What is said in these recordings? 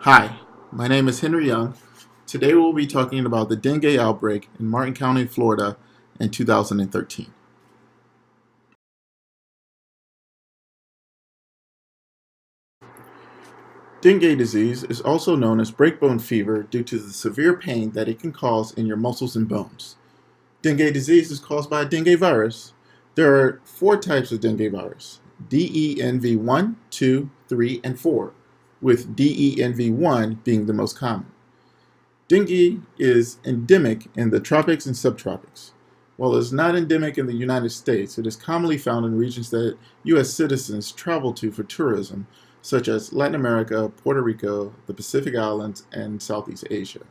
Hi, my name is Henry Young. Today we'll be talking about the dengue outbreak in Martin County, Florida in 2013. Dengue disease is also known as breakbone fever due to the severe pain that it can cause in your muscles and bones. Dengue disease is caused by a dengue virus. There are four types of dengue virus: DENV1, 2, 3, and 4, with DENV1 being the most common. Dengue is endemic in the tropics and subtropics. While it is not endemic in the United States, it is commonly found in regions that U.S. citizens travel to for tourism, such as Latin America, Puerto Rico, the Pacific Islands, and Southeast Asia.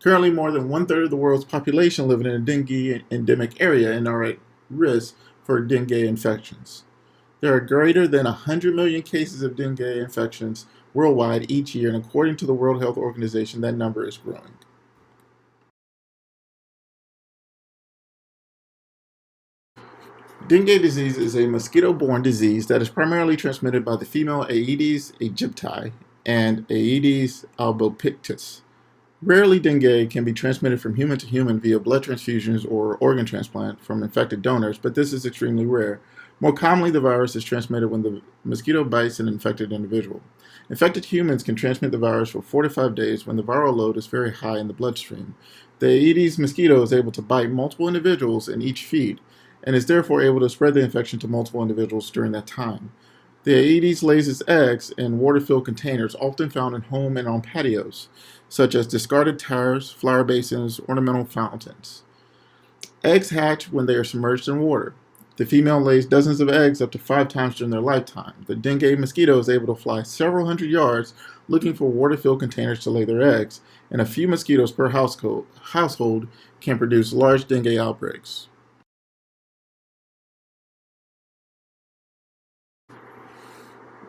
Currently, more than one-third of the world's population live in a dengue endemic area and are at risk for dengue infections. There are greater than 100 million cases of dengue infections worldwide each year, and according to the World Health Organization, that number is growing. Dengue disease is a mosquito-borne disease that is primarily transmitted by the female Aedes aegypti and Aedes albopictus. Rarely, dengue can be transmitted from human to human via blood transfusions or organ transplant from infected donors, but this is extremely rare. More commonly, the virus is transmitted when the mosquito bites an infected individual. Infected humans can transmit the virus for 4 to 5 days when the viral load is very high in the bloodstream. The Aedes mosquito is able to bite multiple individuals in each feed and is therefore able to spread the infection to multiple individuals during that time. The Aedes lays its eggs in water-filled containers, often found in home and on patios, such as discarded tires, flower basins, ornamental fountains. Eggs hatch when they are submerged in water. The female lays dozens of eggs up to 5 times during their lifetime. The dengue mosquito is able to fly several hundred yards looking for water-filled containers to lay their eggs, and a few mosquitoes per household can produce large dengue outbreaks.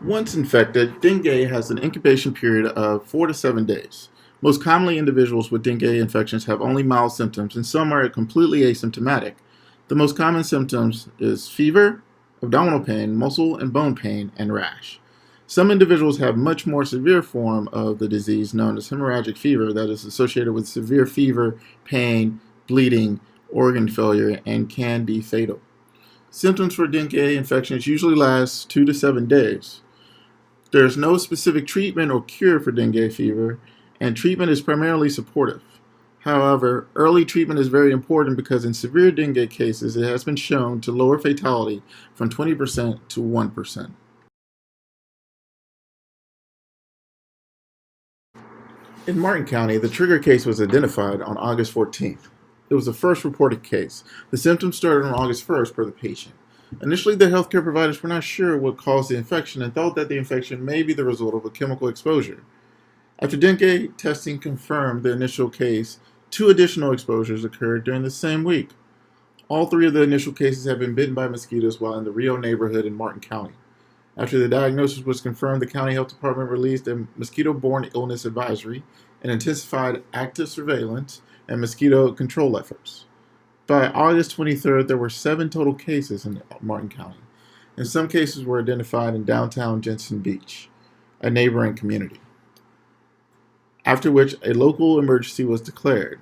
Once infected, dengue has an incubation period of 4 to 7 days. Most commonly, individuals with dengue infections have only mild symptoms, and some are completely asymptomatic. The most common symptoms is fever, abdominal pain, muscle and bone pain, and rash. Some individuals have much more severe form of the disease known as hemorrhagic fever that is associated with severe fever, pain, bleeding, organ failure, and can be fatal. Symptoms for dengue infections usually last 2 to 7 days. There is no specific treatment or cure for dengue fever, and treatment is primarily supportive. However, early treatment is very important because in severe dengue cases, it has been shown to lower fatality from 20% to 1%. In Martin County, the trigger case was identified on August 14th. It was the first reported case. The symptoms started on August 1st per the patient. Initially, the healthcare providers were not sure what caused the infection and thought that the infection may be the result of a chemical exposure. After dengue testing confirmed the initial case, 2 additional exposures occurred during the same week. All 3 of the initial cases have been bitten by mosquitoes while in the Rio neighborhood in Martin County. After the diagnosis was confirmed, the county health department released a mosquito-borne illness advisory and intensified active surveillance and mosquito control efforts. By August 23rd, there were 7 total cases in Martin County, and some cases were identified in downtown Jensen Beach, a neighboring community. After which, a local emergency was declared.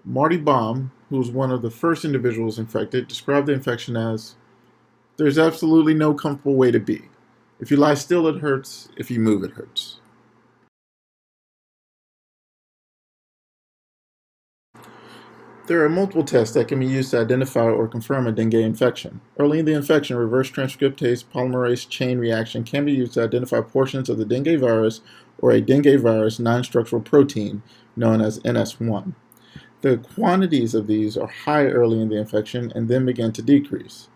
Marty Baum, who was one of the first individuals infected, described the infection as, "There's absolutely no comfortable way to be. If you lie still, it hurts. If you move, it hurts." There are multiple tests that can be used to identify or confirm a dengue infection. Early in the infection, reverse transcriptase polymerase chain reaction can be used to identify portions of the dengue virus or a dengue virus non-structural protein known as NS1. The quantities of these are high early in the infection and then begin to decrease.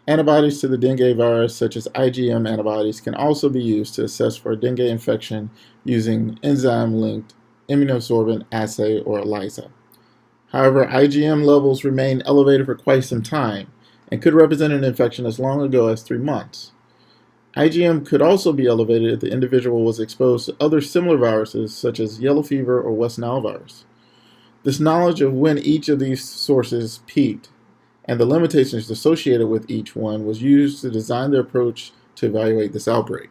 Antibodies to the dengue virus, such as IgM antibodies, can also be used to assess for a dengue infection using enzyme-linked immunosorbent assay or ELISA. However, IgM levels remain elevated for quite some time and could represent an infection as long ago as 3 months. IgM could also be elevated if the individual was exposed to other similar viruses such as yellow fever or West Nile virus. This knowledge of when each of these sources peaked and the limitations associated with each one was used to design the approach to evaluate this outbreak.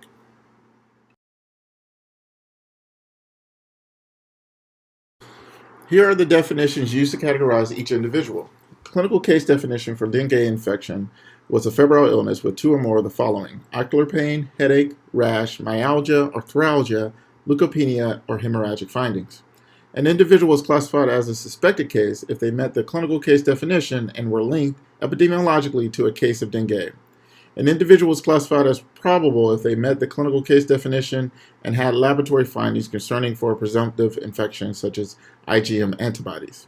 Here are the definitions used to categorize each individual. Clinical case definition for dengue infection was a febrile illness with two or more of the following: ocular pain, headache, rash, myalgia, arthralgia, leukopenia, or hemorrhagic findings. An individual was classified as a suspected case if they met the clinical case definition and were linked epidemiologically to a case of dengue. An individual was classified as probable if they met the clinical case definition and had laboratory findings concerning for a presumptive infection such as IgM antibodies.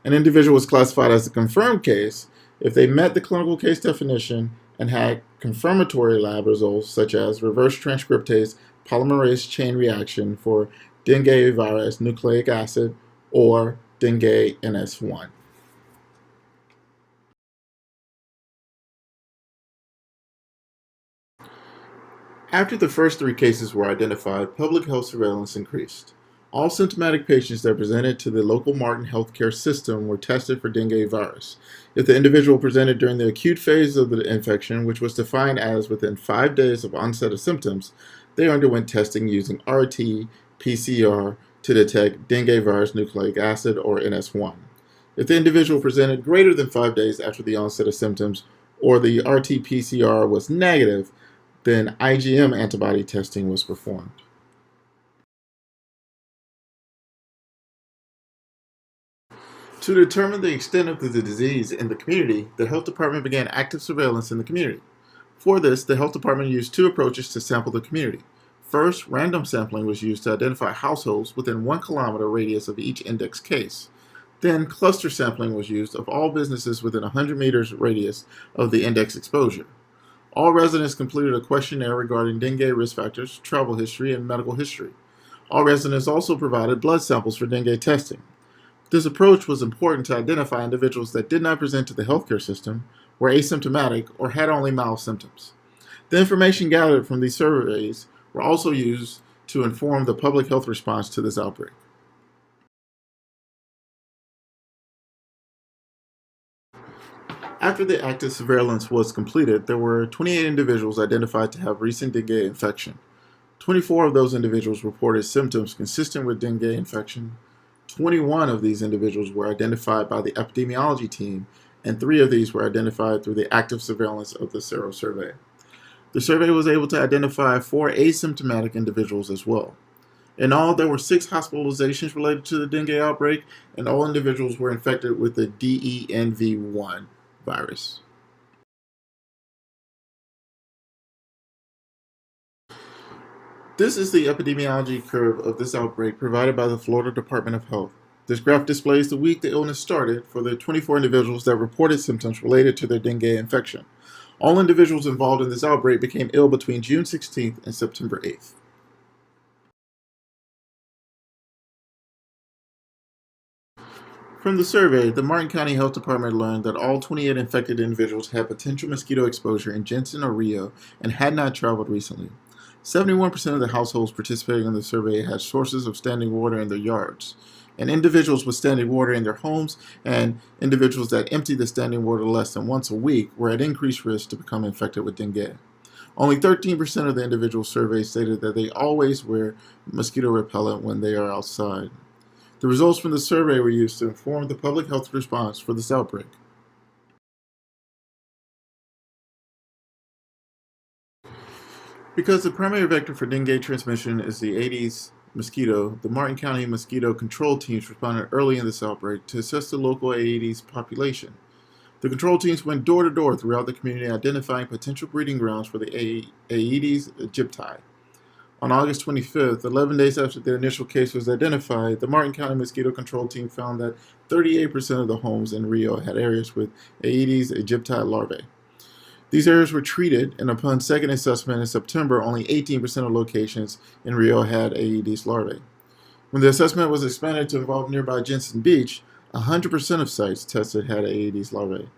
An individual was classified as a confirmed case if they met the clinical case definition and had confirmatory lab results such as reverse transcriptase polymerase chain reaction for dengue virus nucleic acid or dengue NS1. After the first three cases were identified, public health surveillance increased. All symptomatic patients that presented to the local Martin healthcare system were tested for dengue virus. If the individual presented during the acute phase of the infection, which was defined as within 5 days of onset of symptoms, they underwent testing using RT-PCR to detect dengue virus nucleic acid or NS1. If the individual presented greater than 5 days after the onset of symptoms or the RT-PCR was negative, then IgM antibody testing was performed. To determine the extent of the disease in the community, the health department began active surveillance in the community. For this, the health department used two approaches to sample the community. First, random sampling was used to identify households within 1 kilometer radius of each index case. Then, cluster sampling was used of all businesses within 100 meters radius of the index exposure. All residents completed a questionnaire regarding dengue risk factors, travel history, and medical history. All residents also provided blood samples for dengue testing. This approach was important to identify individuals that did not present to the healthcare system, were asymptomatic, or had only mild symptoms. The information gathered from these surveys were also used to inform the public health response to this outbreak. After the active surveillance was completed, there were 28 individuals identified to have recent dengue infection. 24 of those individuals reported symptoms consistent with dengue infection. 21 of these individuals were identified by the epidemiology team, and 3 of these were identified through the active surveillance of the serosurvey. The survey was able to identify 4 asymptomatic individuals as well. In all, there were 6 hospitalizations related to the dengue outbreak, and all individuals were infected with the DENV1 virus. This is the epidemiology curve of this outbreak provided by the Florida Department of Health. This graph displays the week the illness started for the 24 individuals that reported symptoms related to their dengue infection. All individuals involved in this outbreak became ill between June 16th and September 8th. From the survey, the Martin County Health Department learned that all 28 infected individuals had potential mosquito exposure in Jensen or Rio and had not traveled recently. 71% of the households participating in the survey had sources of standing water in their yards, and individuals with standing water in their homes and individuals that empty the standing water less than once a week were at increased risk to become infected with dengue. Only 13% of the individuals surveyed stated that they always wear mosquito repellent when they are outside. The results from the survey were used to inform the public health response for this outbreak. Because the primary vector for dengue transmission is the Aedes mosquito, the Martin County mosquito control teams responded early in this outbreak to assess the local Aedes population. The control teams went door to door throughout the community identifying potential breeding grounds for the Aedes aegypti. On August 25th, 11 days after the initial case was identified, the Martin County Mosquito Control Team found that 38% of the homes in Rio had areas with Aedes aegypti larvae. These areas were treated, and upon second assessment in September, only 18% of locations in Rio had Aedes larvae. When the assessment was expanded to involve nearby Jensen Beach, 100% of sites tested had Aedes larvae.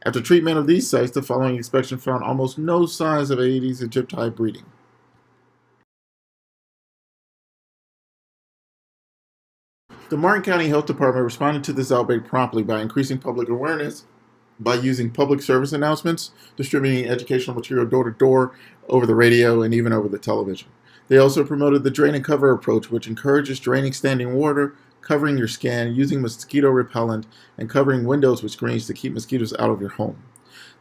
After treatment of these sites, the following inspection found almost no signs of Aedes aegypti breeding. The Martin County Health Department responded to this outbreak promptly by increasing public awareness by using public service announcements, distributing educational material door to door, over the radio, and even over the television. They also promoted the drain and cover approach, which encourages draining standing water, covering your skin, using mosquito repellent, and covering windows with screens to keep mosquitoes out of your home.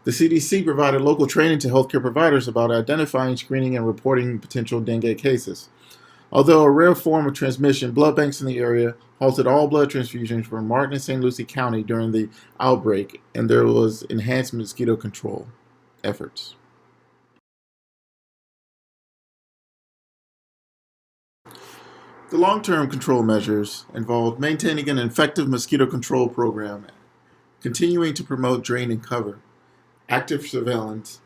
The CDC provided local training to healthcare providers about identifying, screening, and reporting potential dengue cases. Although a rare form of transmission, blood banks in the area halted all blood transfusions for Martin and St. Lucie County during the outbreak, and there was enhanced mosquito control efforts. The long-term control measures involved maintaining an effective mosquito control program, continuing to promote drain and cover, active surveillance,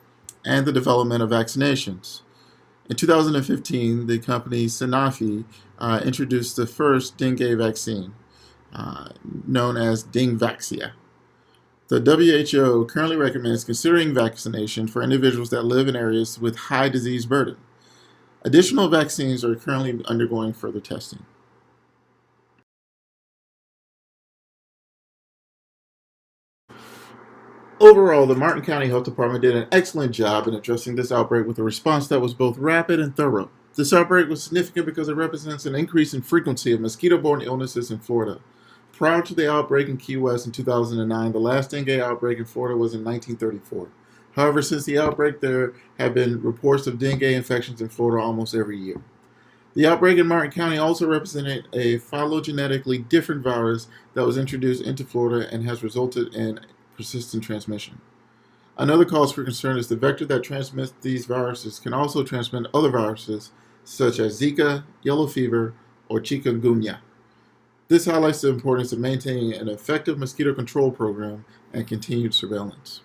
and the development of vaccinations. In 2015, the company Sanofi introduced the first dengue vaccine, known as Dengvaxia. The WHO currently recommends considering vaccination for individuals that live in areas with high disease burden. Additional vaccines are currently undergoing further testing. Overall, the Martin County Health Department did an excellent job in addressing this outbreak with a response that was both rapid and thorough. This outbreak was significant because it represents an increase in frequency of mosquito-borne illnesses in Florida. Prior to the outbreak in Key West in 2009, the last dengue outbreak in Florida was in 1934. However, since the outbreak, there have been reports of dengue infections in Florida almost every year. The outbreak in Martin County also represented a phylogenetically different virus that was introduced into Florida and has resulted in persistent transmission. Another cause for concern is the vector that transmits these viruses can also transmit other viruses such as Zika, yellow fever, or chikungunya. This highlights the importance of maintaining an effective mosquito control program and continued surveillance.